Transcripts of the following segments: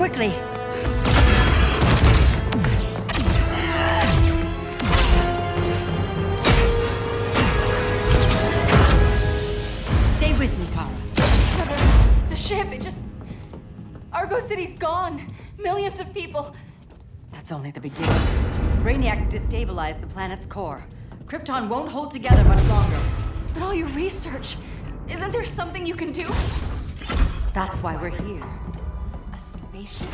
quickly. Stay with me, Kara. Mother, the ship, it just... Argo City's gone. Millions of people. That's only the beginning. Brainiacs destabilized the planet's core. Krypton won't hold together much longer. But all your research, isn't there something you can do? That's why we're here. A spaceship?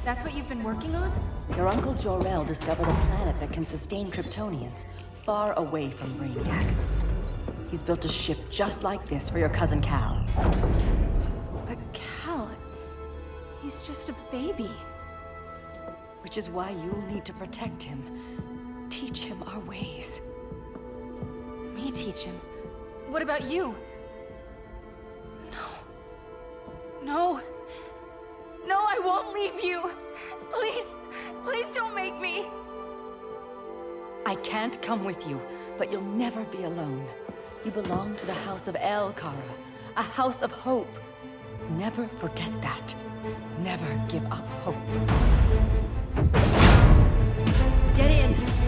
That's what you've been working on? Your uncle Jor-El discovered a planet that can sustain Kryptonians, far away from Brainiac. He's built a ship just like this for your cousin Cal. But Cal, he's just a baby. Which is why you'll need to protect him. Teach him our ways. Me teach him? What about you? No. No, I won't leave you. Please, please don't make me. I can't come with you, but you'll never be alone. You belong to the House of El, Kara. A house of hope. Never forget that. Never give up hope. Get in!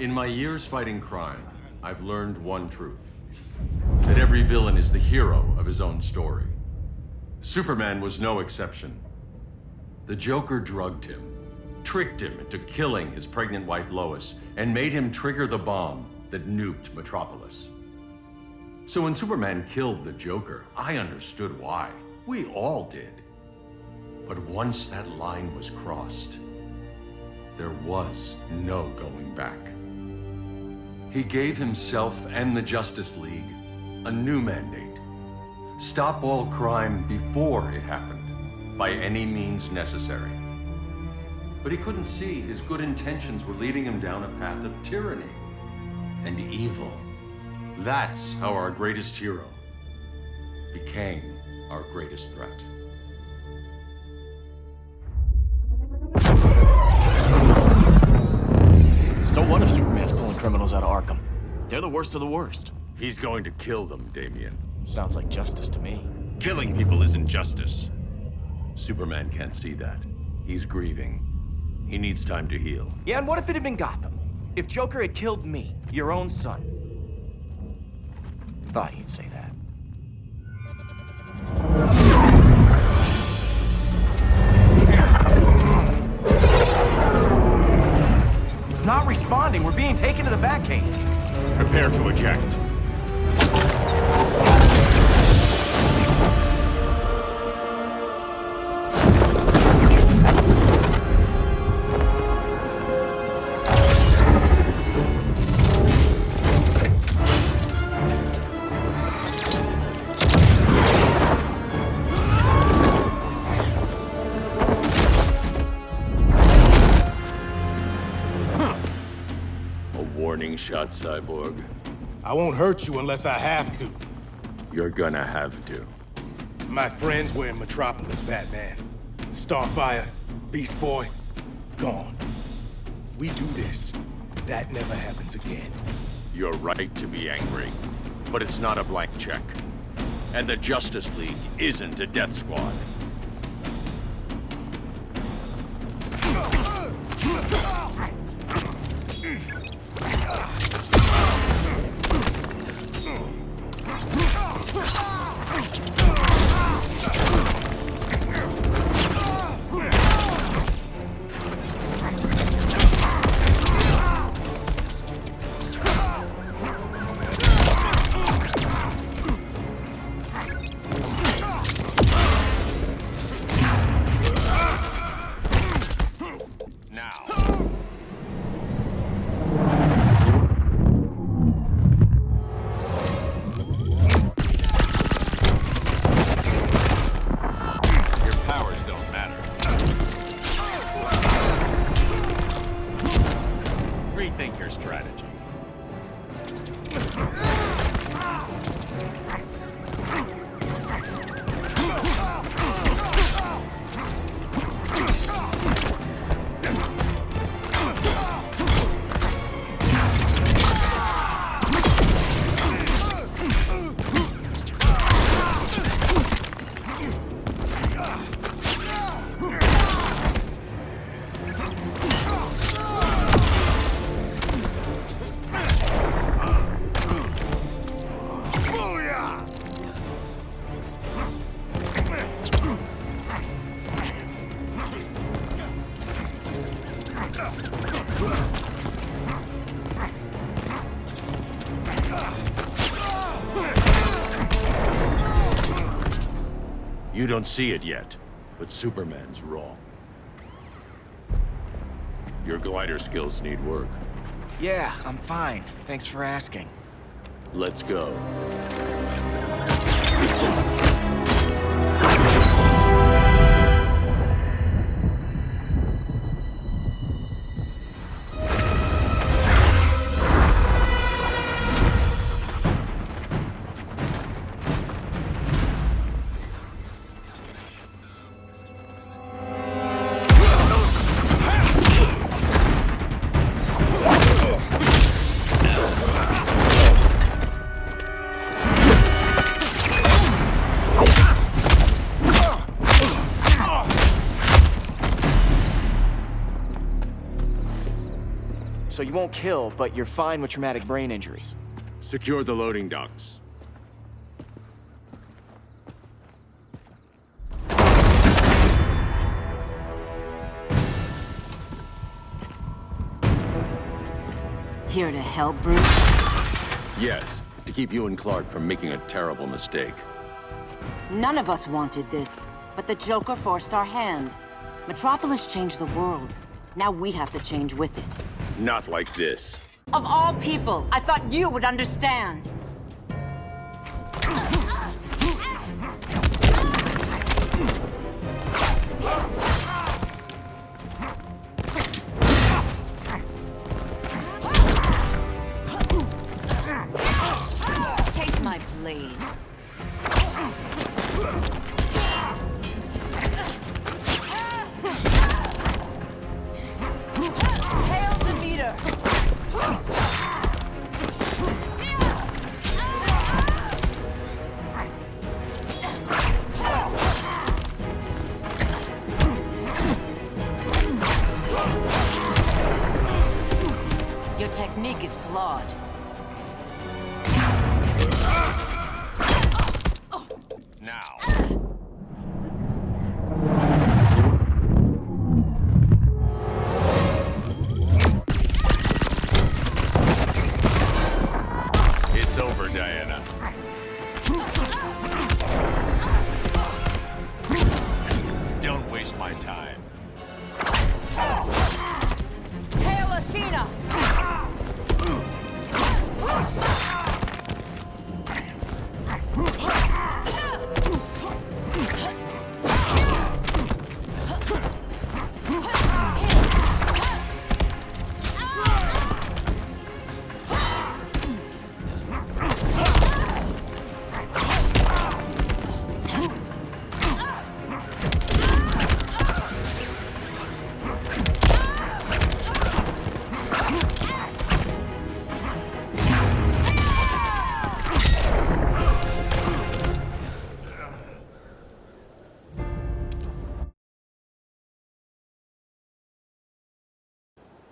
In my years fighting crime, I've learned one truth. That every villain is the hero of his own story. Superman was no exception. The Joker drugged him, tricked him into killing his pregnant wife Lois, and made him trigger the bomb that nuked Metropolis. So when Superman killed the Joker, I understood why. We all did. But once that line was crossed, there was no going back. He gave himself and the Justice League a new mandate. Stop all crime before it happened, by any means necessary. But he couldn't see his good intentions were leading him down a path of tyranny and evil. That's how our greatest hero became our greatest threat. So what if Superman's pulling criminals out of Arkham? They're the worst of the worst. He's going to kill them, Damian. Sounds like justice to me. Killing people isn't justice. Superman can't see that. He's grieving. He needs time to heal. Yeah, and what if it had been Gotham? If Joker had killed me, your own son? Thought you'd say that. It's not responding. We're being taken to the Batcave. Prepare to eject. Warning shot, Cyborg. I won't hurt you unless I have to. You're gonna have to. My friends were in Metropolis, Batman. Starfire, Beast Boy, gone. We do this. That never happens again. You're right to be angry, but it's not a blank check. And the Justice League isn't a death squad. Rethink your strategy. You don't see it yet, but Superman's wrong. Your glider skills need work. Yeah, I'm fine. Thanks for asking. Let's go. so you won't kill, but you're fine with traumatic brain injuries. Secure the loading docks. Here to help, Bruce? Yes, to keep you and Clark from making a terrible mistake. None of us wanted this, but the Joker forced our hand. Metropolis changed the world. Now we have to change with it. Not like this. Of all people, I thought you would understand. Taste my blade. Hail Demeter! Your technique is flawed. Now. It's over, Diana. Don't waste my time. Hail Athena!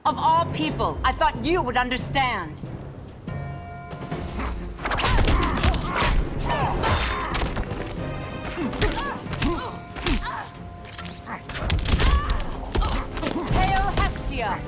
Of all people, I thought you would understand. Hail Hestia!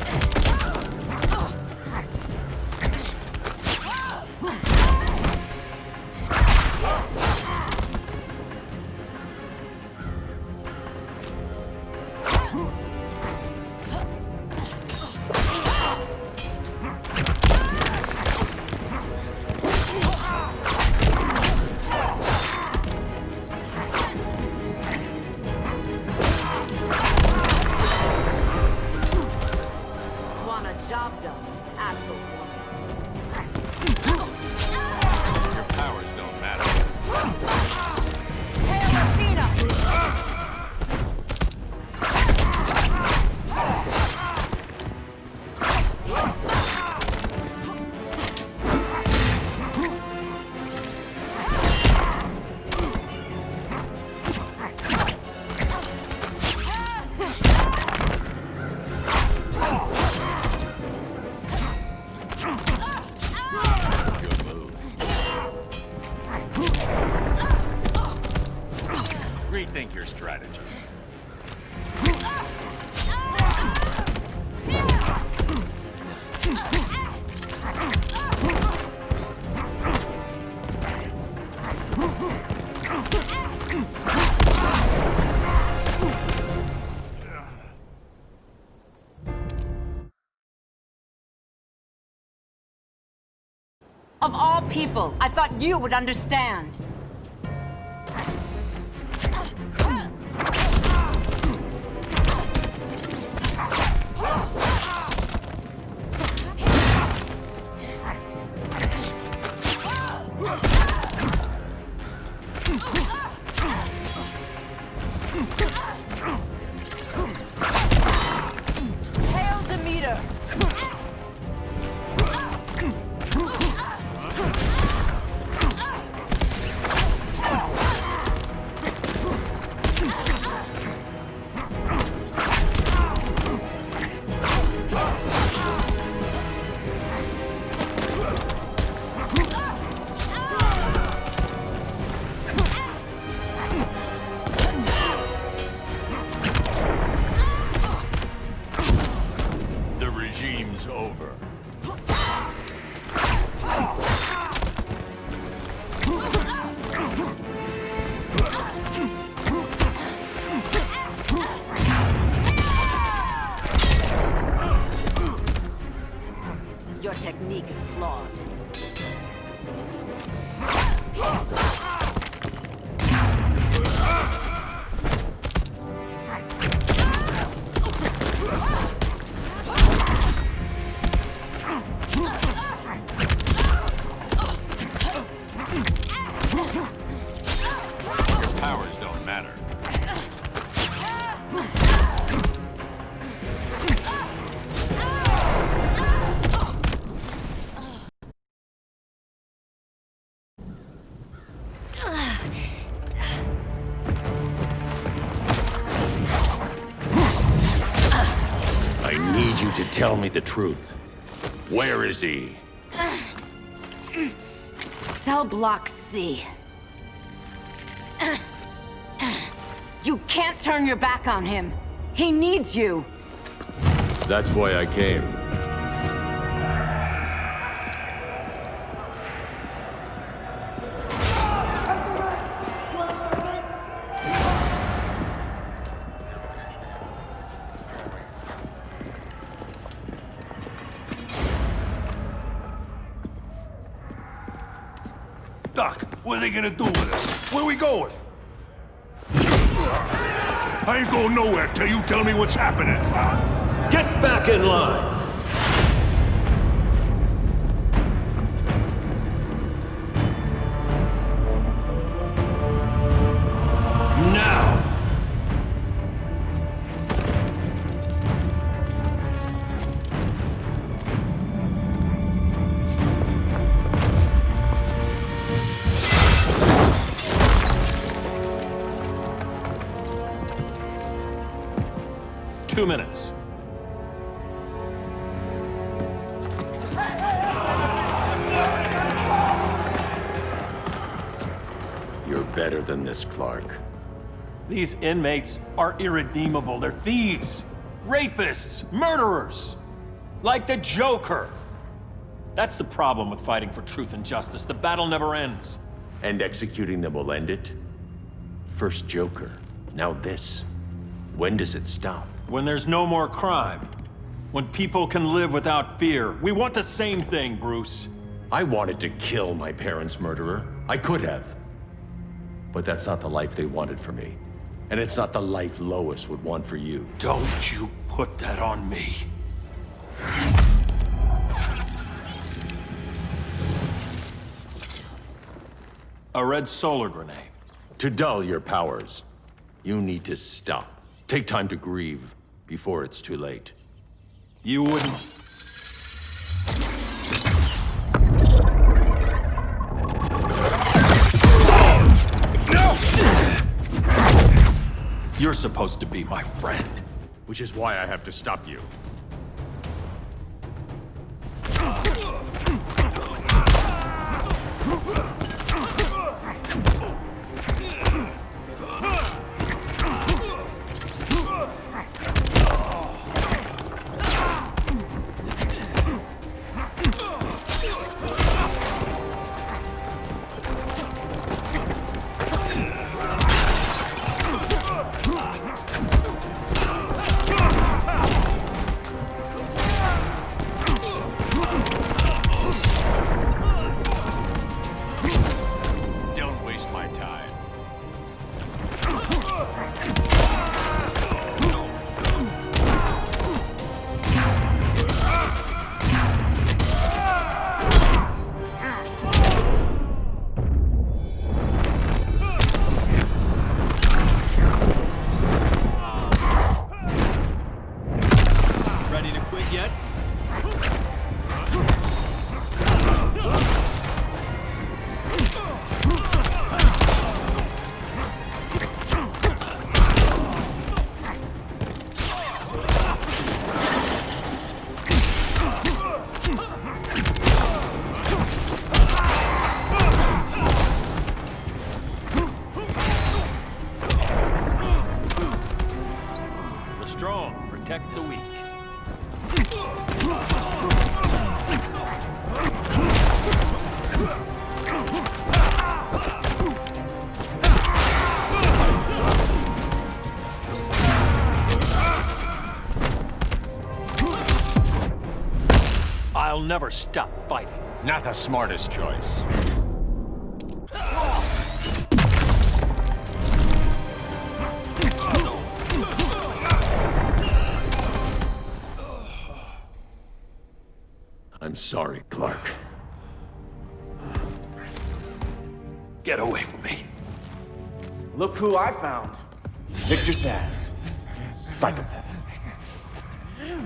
Want a job done? Ask a woman. Your powers don't matter. Hail Athena! Good move. Rethink your strategy. Of all people, I thought you would understand. Hail Demeter! is over. Your technique is flawed. Powers don't matter. I need you to tell me the truth. Where is he? Cell block C. You can't turn your back on him. He needs you. That's why I came. Doc, what are they gonna do with us? Where we going? I ain't going nowhere till you tell me what's happening. Get back in line! Now! Two minutes. You're better than this, Clark. These inmates are irredeemable. They're thieves, rapists, murderers. Like the Joker. That's the problem with fighting for truth and justice. The battle never ends. And executing them will end it? First Joker, now this. When does it stop? When there's no more crime. When people can live without fear. We want the same thing, Bruce. I wanted to kill my parents' murderer. I could have. But that's not the life they wanted for me. And it's not the life Lois would want for you. Don't you put that on me. A red solar grenade. To dull your powers, you need to stop. Take time to grieve before it's too late. You wouldn't... You're supposed to be my friend. Which is why I have to stop you. The strong protect the weak. I'll never stop fighting. Not the smartest choice. I'm sorry, Clark. Get away from me. Look who I found. Victor Saz. Psychopath.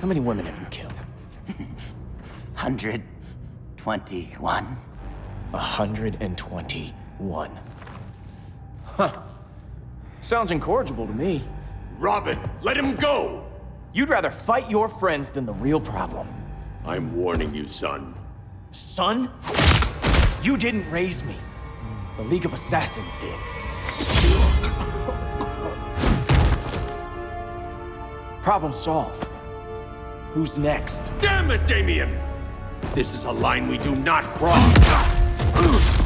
How many women have you killed? 121. 121. Huh. Sounds incorrigible to me. Robin, let him go! You'd rather fight your friends than the real problem. I'm warning you, son. Son? You didn't raise me. The League of Assassins did. Problem solved. Who's next? Damn it, Damien! This is a line we do not cross.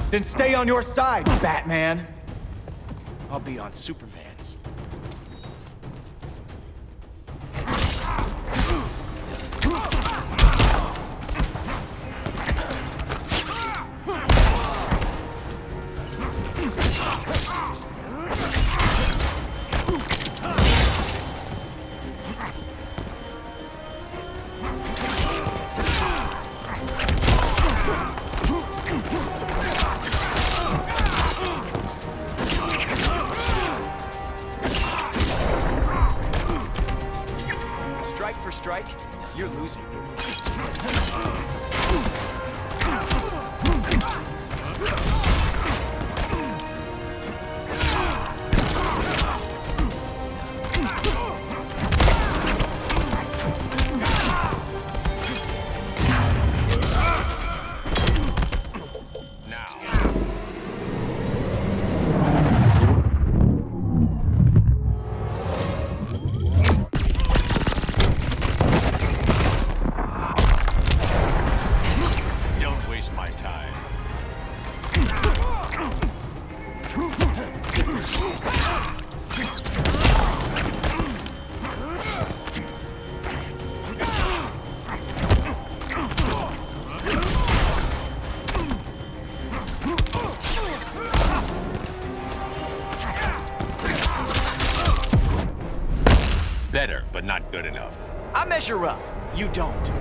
Then stay on your side, Batman. I'll be on Superman's. Strike for strike, you're losing. Better, but not good enough. I measure up. You don't.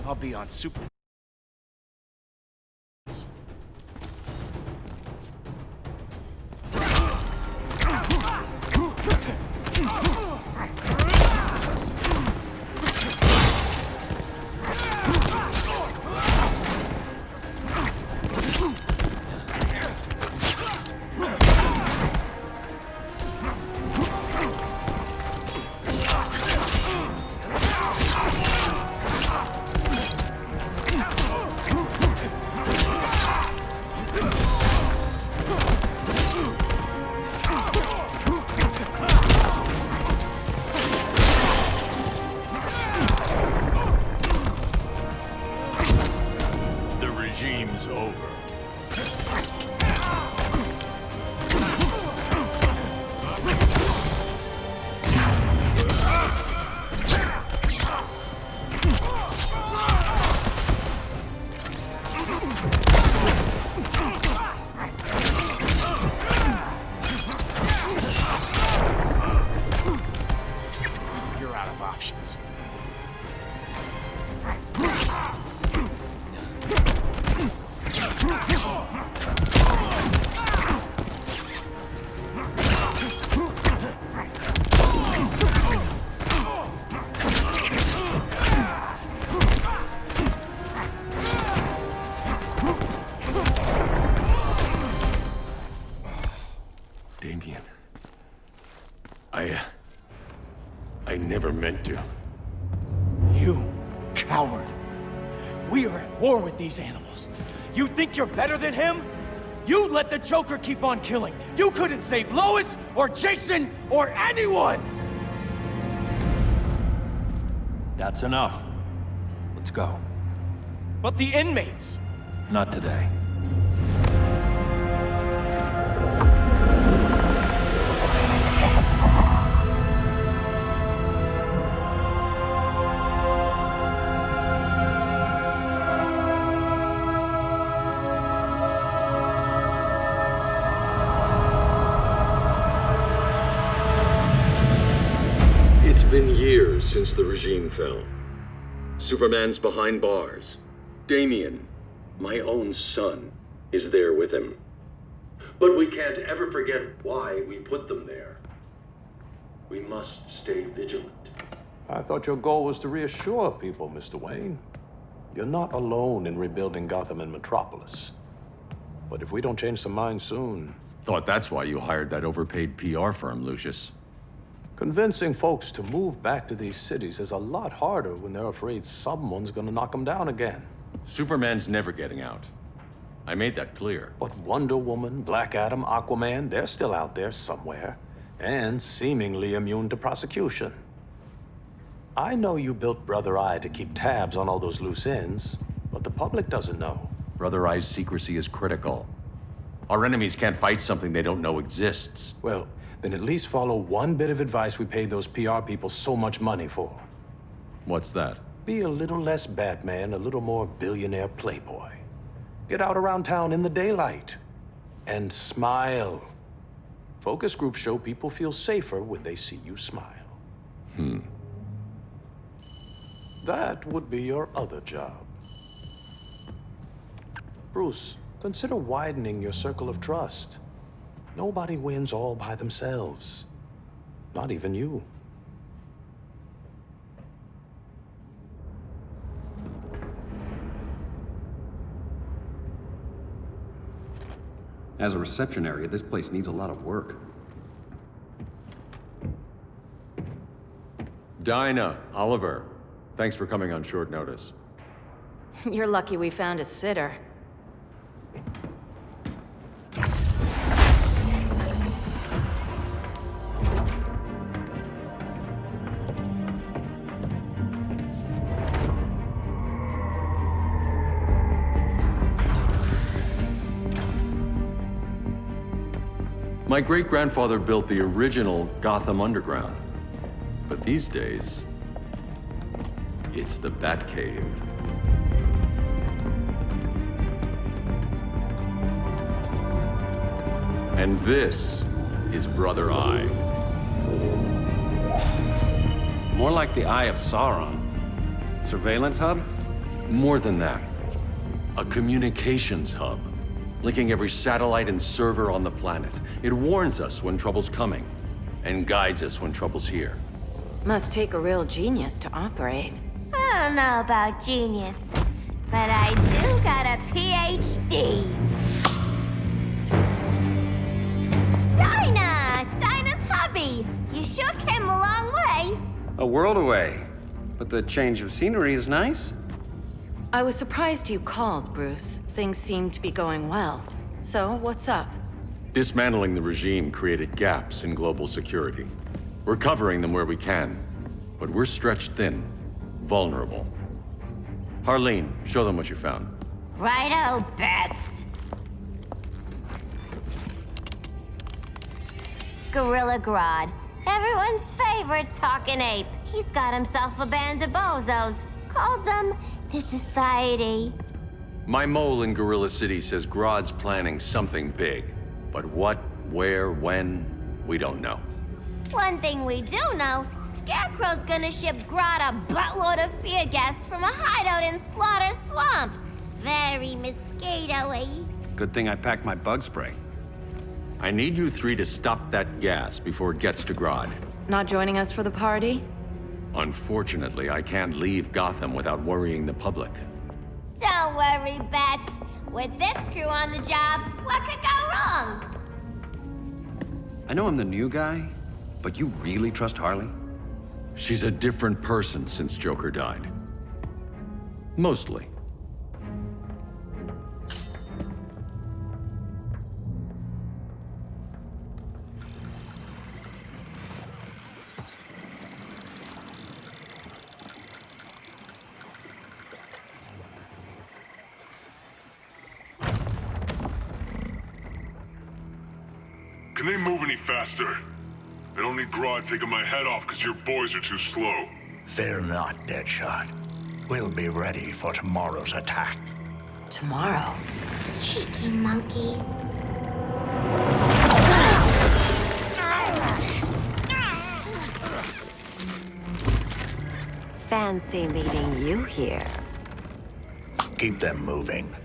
I'll be on Superman. Regime's over. You're out of options. meant to. You coward. We are at war with these animals. You think you're better than him? You let the Joker keep on killing. You couldn't save Lois, or Jason, or anyone! That's enough. Let's go. But the inmates! Not today. It's been years since the regime fell. Superman's behind bars. Damian, my own son, is there with him. But we can't ever forget why we put them there. We must stay vigilant. I thought your goal was to reassure people, Mr. Wayne. You're not alone in rebuilding Gotham and Metropolis. But if we don't change some minds soon... Thought that's why you hired that overpaid PR firm, Lucius. Convincing folks to move back to these cities is a lot harder when they're afraid someone's gonna knock them down again. Superman's never getting out. I made that clear. But Wonder Woman, Black Adam, Aquaman, they're still out there somewhere, and seemingly immune to prosecution. I know you built Brother Eye to keep tabs on all those loose ends, but the public doesn't know. Brother Eye's secrecy is critical. Our enemies can't fight something they don't know exists. Well, then at least follow one bit of advice we paid those PR people so much money for. What's that? Be a little less Batman, a little more billionaire playboy. Get out around town in the daylight. And smile. Focus groups show people feel safer when they see you smile. That would be your other job. Bruce, consider widening your circle of trust. Nobody wins all by themselves. Not even you. As a reception area, this place needs a lot of work. Dinah, Oliver, thanks for coming on short notice. You're lucky we found a sitter. My great-grandfather built the original Gotham Underground. But these days, it's the Batcave. And this is Brother Eye. More like the Eye of Sauron. Surveillance hub? More than that. A communications hub, linking every satellite and server on the planet. It warns us when trouble's coming, and guides us when trouble's here. Must take a real genius to operate. I don't know about genius, but I do got a PhD. Dinah's hubby! You sure came a long way. A world away. But the change of scenery is nice. I was surprised you called, Bruce. Things seem to be going well. So, what's up? Dismantling the regime created gaps in global security. We're covering them where we can, but we're stretched thin, vulnerable. Harleen, show them what you found. Righto, Bats. Gorilla Grodd. Everyone's favorite talking ape. He's got himself a band of bozos. Calls them the Society. My mole in Gorilla City says Grodd's planning something big. But what, where, when, we don't know. One thing we do know, Scarecrow's gonna ship Grodd a buttload of fear gas from a hideout in Slaughter Swamp. Very mosquito-y. Good thing I packed my bug spray. I need you three to stop that gas before it gets to Grodd. Not joining us for the party? Unfortunately, I can't leave Gotham without worrying the public. Don't worry, Bats. With this crew on the job, what could go wrong? I know I'm the new guy, but you really trust Harley? She's a different person since Joker died. Mostly. Can they move any faster? I don't need Grodd taking my head off because your boys are too slow. Fear not, Deadshot. We'll be ready for tomorrow's attack. Tomorrow? Cheeky monkey. Fancy meeting you here. Keep them moving.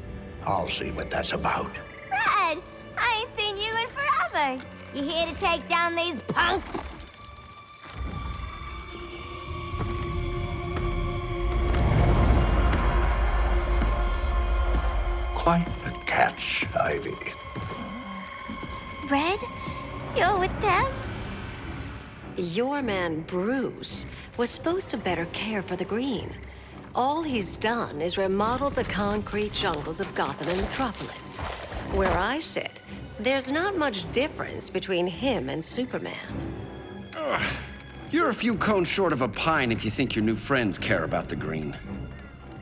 I'll see what that's about. Red, I ain't seen you in forever. You here to take down these punks? Quite a catch, Ivy. Red, you're with them? Your man, Bruce, was supposed to better care for the green. All he's done is remodeled the concrete jungles of Gotham and Metropolis. Where I sit, there's not much difference between him and Superman. You're a few cones short of a pine if you think your new friends care about the green.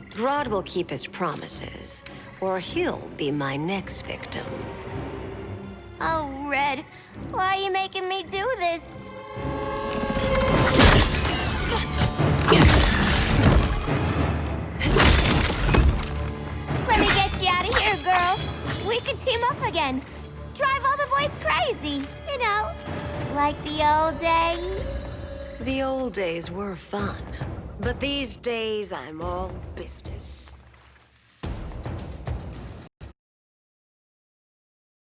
Grodd will keep his promises, or he'll be my next victim. Oh, Red, why are you making me do this? Let me get you out of here, girl. We can team up again. Drive all the boys crazy, you know, like the old days. The old days were fun, but these days I'm all business.